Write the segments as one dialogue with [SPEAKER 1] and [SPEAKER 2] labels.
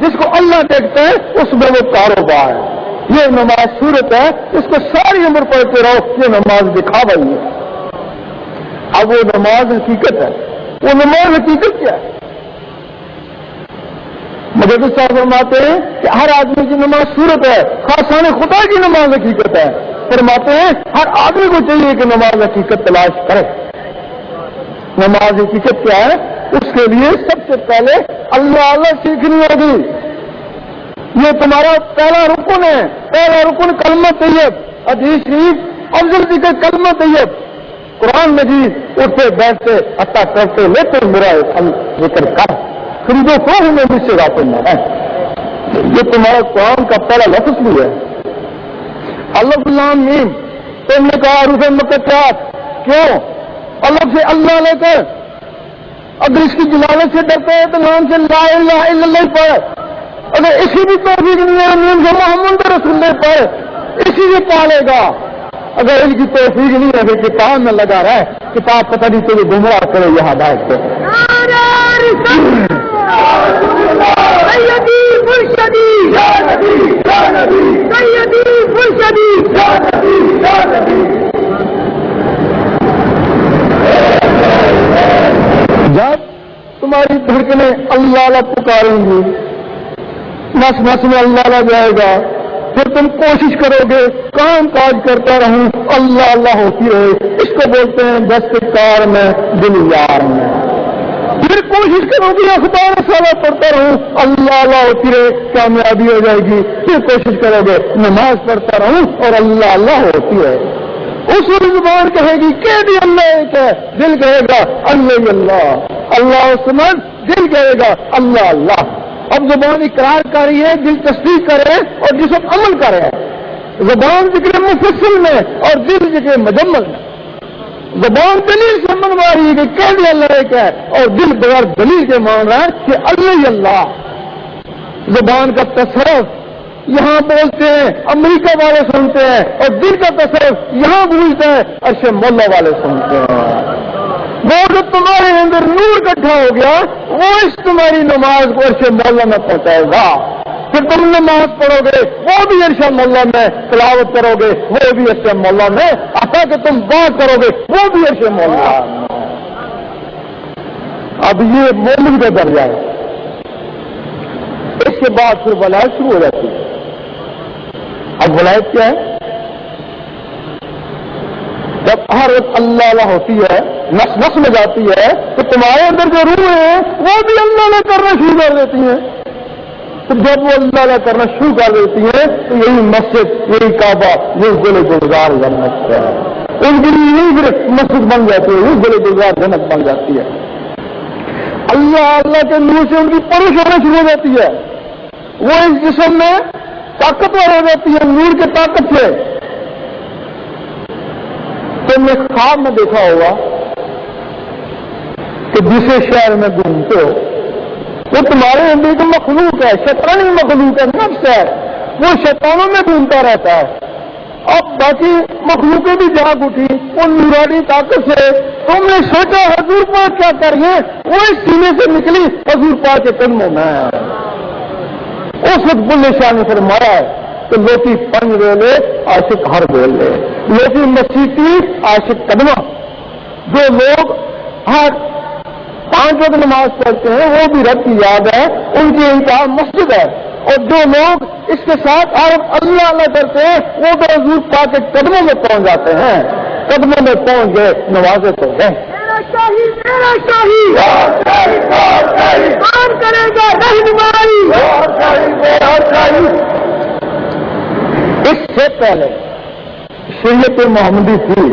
[SPEAKER 1] جس کو اللہ دیکھتا ہے اس میں وہ کاروبار ہے۔ یہ نماز صورت ہے، اس کو ساری عمر پڑھتے رہو، یہ نماز دکھاوا ہی ہے۔ اب وہ نماز حقیقت ہے، وہ نماز حقیقت کیا ہے؟ مجھے صاحب فرماتے ہیں کہ ہر آدمی کی نماز صورت ہے، خاصان خدا کی نماز حقیقت ہے۔ فرماتے ہیں ہر آدمی کو چاہیے کہ نماز حقیقت تلاش کرے۔ نماز حقیقت کیا ہے؟ اس کے لیے سب سے پہلے اللہ سیکھنی ہوگی۔ یہ تمہارا پہلا رکن ہے، پہلا رکن کلمہ طیب، حدیث شریف افضل ذکر کلمہ طیب، قرآن مجید اٹھتے بیٹھتے عطا کرتے لیتے میرا ذکر کر، خریدو فروخت میں مجھ سے غافل نہ ہے۔ یہ تمہارا قرآن کا پہلا لفظ بھی ہے۔ الف لام میم، تم نے کہا حروف مقطعات، کیوں؟ الف سے اللہ لے کر، اگر اس کی جلالت سے ڈرتے ہیں تو نام سے لا الہ الا اللہ پڑھ، اگر اسی بھی توفیق نہیں ہے نیم سے محمد رسول اللہ پڑھ، اسی سے پالے گا۔ اگر ان کی توفیق نہیں ہے پھر کتاب میں لگا رہا ہے، کتاب پتہ نہیں تجھے گمراہ کرے یہ ہدایت کو۔
[SPEAKER 2] سیدی مرشدی یا نبی یا نبی، سیدی مرشدی یا نبی یا نبی۔
[SPEAKER 1] جب تمہاری دھڑکنیں اللہ پکاریں گی، نس نس میں اللہ جائے گا، پھر تم کوشش کرو گے کام کاج کرتا رہوں اللہ ہوتی رہے، اس کو بولتے ہیں دستکار میں دل یار میں۔ پھر کوشش کرو گے اخبار سالہ پڑھتا رہوں اللہ ہوتی رہے، کامیابی ہو جائے گی۔ پھر کوشش کرو گے نماز پڑھتا رہوں اور اللہ ہوتی رہے۔ اس وقت زبان کہے گی کہ بھی اللہ ایک ہے، دل کہے گا اللہ سمجھ، دل کہے گا اللہ۔ اب زبان اقرار کر رہی ہے، دل تصدیق کر رہے ہیں اور جسم عمل کر رہے ہیں۔ زبان ذکر مفصل میں اور دل ذکر مجمل میں۔ زبان دلیل سے منوا رہی ہے کہ کہہ بھی اللہ ایک ہے اور دل بغیر دلیل کے مان رہا ہے کہ اللہ۔ زبان کا تصرف یہاں بولتے ہیں، امریکہ والے سنتے ہیں، اور دل کا تصرف یہاں گونجتا ہے، عرش مولا والے سنتے ہیں۔ وہ جو تمہارے اندر نور اکٹھا ہو گیا وہ اس تمہاری نماز کو عرش مولا میں پہنچائے گا۔ پھر تم نماز پڑھو گے وہ بھی عرش مولا میں، تلاوت کرو گے وہ بھی عرش مولا میں، ایسا کہ تم بات کرو گے وہ بھی عرش مولا۔ اب یہ مومن کا درجہ ہے۔ اس کے بعد پھر ولایت شروع ہو جاتی ہے۔ اب ولایت کیا ہے؟ جب ہر وقت اللہ ہوتی ہے، نس نس میں جاتی ہے، تو تمہارے اندر جو روح ہے وہ بھی اللہ کرنا شروع کر دیتی ہیں۔ تو جب وہ اللہ کرنا شروع کر دیتی ہیں تو یہی مسجد، یہی کعبہ، یہ گل گلزار جنت ہے۔ ان کے لیے یہی پھر مسجد بن جاتی ہے، یہ گل گلزار جنت بن جاتی ہے۔ اللہ کے نور سے ان کی پرش ہونا شروع ہو جاتی ہے، وہ اس جسم میں طاقتور ہو جاتی ہے نور کی طاقت سے۔ تم نے خواب میں دیکھا ہوگا کہ دوسرے شہر میں گھومتے ہو، وہ تمہارے اندر ایک مخلوق ہے، شیطانی مخلوق ہے، نفس ہے، وہ شیطانوں میں گھومتا رہتا ہے۔ اب باقی مخلوقیں بھی جاگ اٹھی وہ نورانی طاقت سے، تم نے سوچا حضور پاک کیا کریے، وہ اس سینے سے نکلی حضور پاک کے قدموں میں۔ اس وقت بلے شاہ نے فرمایا ہے کہ لوٹی پنج ویلے عاشق ہر ویلے، لوٹی مسیحی عاشق قدمہ۔ جو لوگ ہر 5 وقت نماز پڑھتے ہیں وہ بھی رب کی یاد ہے، ان کی انتہا مسجد ہے، اور جو لوگ اس کے ساتھ اللہ کرتے ہیں وہ تو حضور پاک کے قدموں میں پہنچ جاتے ہیں۔ قدموں میں پہنچ گئے، نوازے تو ہیں۔
[SPEAKER 2] میرا شاہی کام کرے گا رہنمائی۔
[SPEAKER 1] اس سے پہلے شریعت محمدی تھی،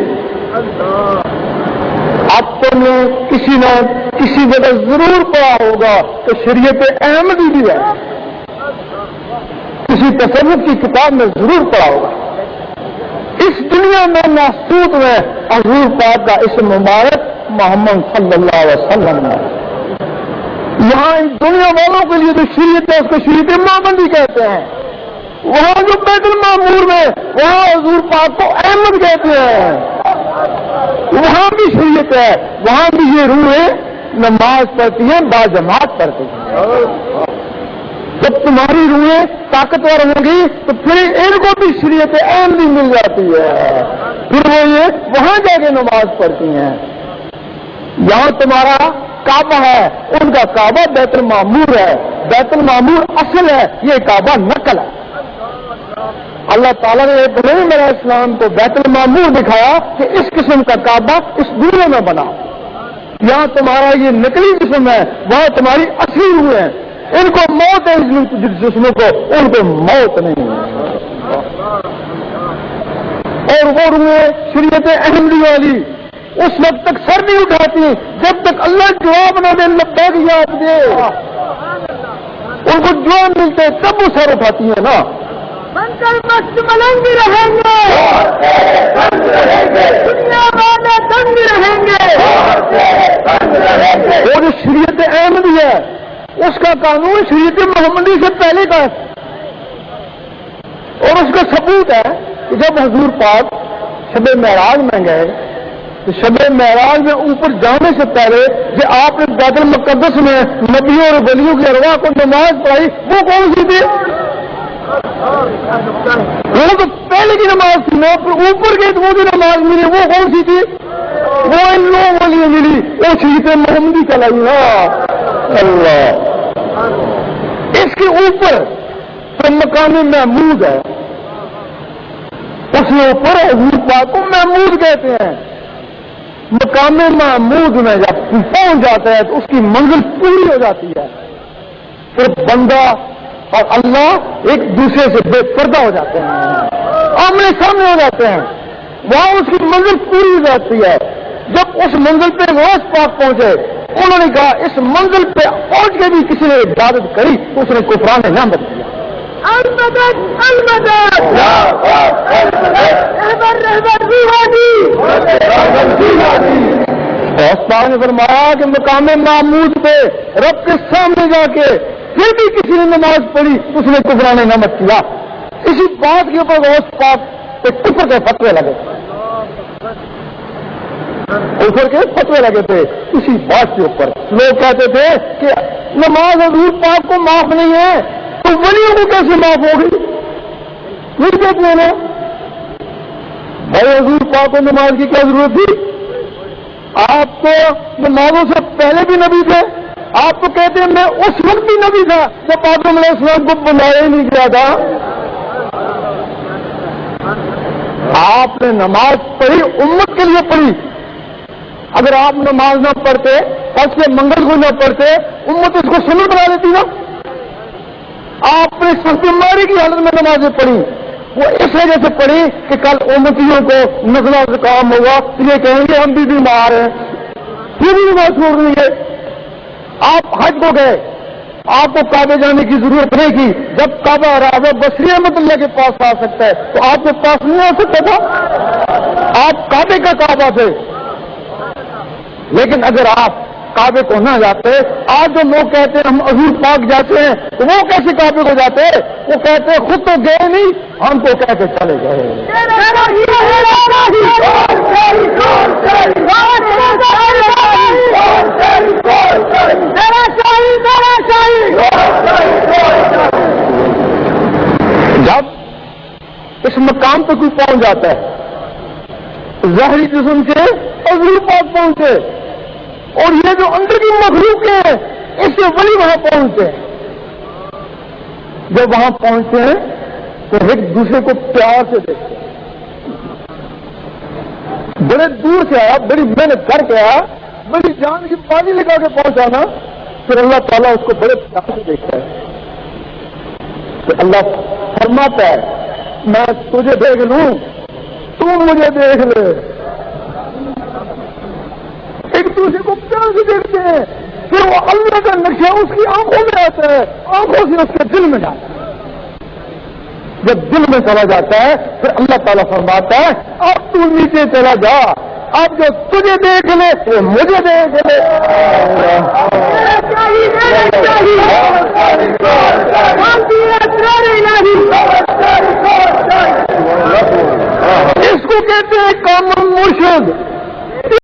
[SPEAKER 1] اب تم نے کسی نہ کسی جگہ ضرور پڑھا ہوگا تو شریعت احمدی بھی ہے، کسی تصوف کی کتاب میں ضرور پڑھا ہوگا۔ اس دنیا میں ناسوت میں حضور پاک کا اسم مبارک محمد صلی اللہ علیہ وسلم ہے۔ یہاں اس دنیا والوں کے لیے جو شریعت ہے اس کو شریعت محمدی کہتے ہیں، وہاں جو بیت المعمور میں وہاں حضور پاک کو احمد کہتے ہیں، وہاں بھی شریعت ہے، وہاں بھی یہ روح ہے، نماز پڑھتی ہیں، باجماعت پڑھتی ہیں۔ جب تمہاری روحیں طاقتور ہوں گی تو پھر ان کو بھی شریعت احمدی مل جاتی ہے، پھر وہ یہ وہاں جا کے نماز پڑھتی ہیں۔ یہاں تمہارا کعبہ ہے، ان کا کعبہ بیت المعمور ہے، بیت المعمور اصل ہے، یہ کعبہ نقل ہے۔ اللہ تعالیٰ نے ابراہیم علیہ السلام کو بیت المعمور دکھایا کہ اس قسم کا کعبہ اس دنیا میں بنا۔ یہاں تمہارا یہ نقلی جسم ہے، وہاں تمہاری اصلی روح ہے، ان کو موت ہے، جس جسموں کو ان کو موت نہیں ہے۔ اور وہ روحیں شریعت احمدی والی اس وقت تک سر نہیں اٹھاتی جب تک اللہ جواب نہ دے، لبیک یاد دے۔ ان کو جواب ملتے تب وہ سر اٹھاتی ہیں نا۔
[SPEAKER 2] منگل مست ملنگ رہیں گے، دنیا والے دنگ رہیں گے،
[SPEAKER 1] وہ جو شریعت احمدی ہے اس کا قانون شریعت محمدی سے پہلے کا ہے، اور اس کا ثبوت ہے کہ جب حضور پاک شب معراج میں گئے تو شب معراج میں اوپر جانے سے پہلے جو آپ نے بیت المقدس میں نبیوں اور ولیوں کی ارواح کو نماز پڑھائی، وہ کون سی تھی؟ وہ تو پہلے کی نماز تھی نا، اوپر گئی تو وہ جو نماز ملی وہ کون سی تھی؟ وہ ان لوگوں کے لیے ملی، وہ شریعت محمدی چلائی نا۔ اللہ اس کے اوپر تو مقام محمود ہے، اس کے اوپر حضور پاک کو محمود کہتے ہیں۔ مقام محمود میں جب پہنچ جاتا ہے تو اس کی منزل پوری ہو جاتی ہے، پھر بندہ اور اللہ ایک دوسرے سے بے پردہ ہو جاتے ہیں، آمنے سامنے ہو جاتے ہیں، وہاں اس کی منزل پوری ہو جاتی ہے۔ جب اس منزل پہ غوث پاک پہنچے، انہوں نے کہا اس منزل پہ پہنچ کے بھی کسی نے عبادت کری تو اس نے کفران نعمت کیا۔
[SPEAKER 2] المدد المدد رہبر رہبر روحانی۔
[SPEAKER 1] غوث پاک نے فرمایا کہ مقام محمود پہ رب کے سامنے جا کے پھر بھی کسی نے نماز پڑھی اس نے کفران نعمت کیا۔ اسی بات کے اوپر غوث پاک پہ کفر کے فتوے لگے، کفر کے فتوے لگے تھے اسی بات کے اوپر۔ لوگ کہتے تھے کہ نماز حضور پاک کو معاف نہیں ہے تو ولیوں کو کیسے معاف ہوگی؟ نہیں کہتے ہیں نا بھائی حضور پاک کو نماز کی کیا ضرورت تھی؟ آپ تو نمازوں سے پہلے بھی نبی تھے، آپ تو کہتے ہیں میں اس وقت بھی نبی تھا جب آدم علیہ السلام کو بنایا ہی نہیں گیا تھا۔ آپ نے نماز پڑھی امت کے لیے پڑھی، اگر آپ نماز نہ پڑھتے اس کے منگل کو نہ پڑھتے امت اس کو سنت بنا دیتی نا۔ آپ نے سخت بیماری کی حالت میں نمازیں پڑھی، وہ اس وجہ سے پڑھی کہ کل امتیوں کو نزلہ زکام ہوگا تو یہ کہیں گے ہم بھی بیمار ہیں، پھر بھی نماز چھوڑ دیں گے۔ آپ حج کو گئے، آپ کو کعبے جانے کی ضرورت نہیں کی، جب کعبہ راضا بصری احمد اللہ کے پاس آ سکتا ہے تو آپ کے پاس نہیں آ سکتا تھا؟ آپ کعبے کا کعبہ تھے، لیکن اگر آپ کعبے کو نہ جاتے، آج جو لوگ کہتے ہیں ہم حضور پاک جاتے ہیں تو وہ کیسے کعبے کو جاتے؟ وہ کہتے ہیں خود تو گئے نہیں، ہم کو کہہ کے چلے گئے۔ جب اس مقام پہ کوئی پہنچ جاتا ہے ظاہری جسم سے حضور پاک پہنچے، اور یہ جو اندر کی مخلوق ہے اس سے ولی وہاں پہنچتے ہیں۔ جب وہاں پہنچتے ہیں تو ایک دوسرے کو پیار سے دیکھتے ہیں، بڑے دور سے آیا، بڑی محنت کر کے آیا، بڑی جان کی بازی لگا کے پہنچانا، پھر اللہ تعالیٰ اس کو بڑے پیار سے دیکھتا ہے۔ تو اللہ فرماتا ہے میں تجھے دیکھ لوں تو مجھے دیکھ لے۔ ایک دوسرے کو پیار سے دیکھتے ہیں، پھر وہ اللہ کا نقشہ اس کی آنکھوں میں آتا ہے، آنکھوں سے اس کے دل میں جاتا ہے۔ جب دل میں چلا جاتا ہے پھر اللہ تعالیٰ فرماتا ہے اب تو نیچے چلا جا، اب جو تجھے دیکھ لے وہ مجھے دیکھ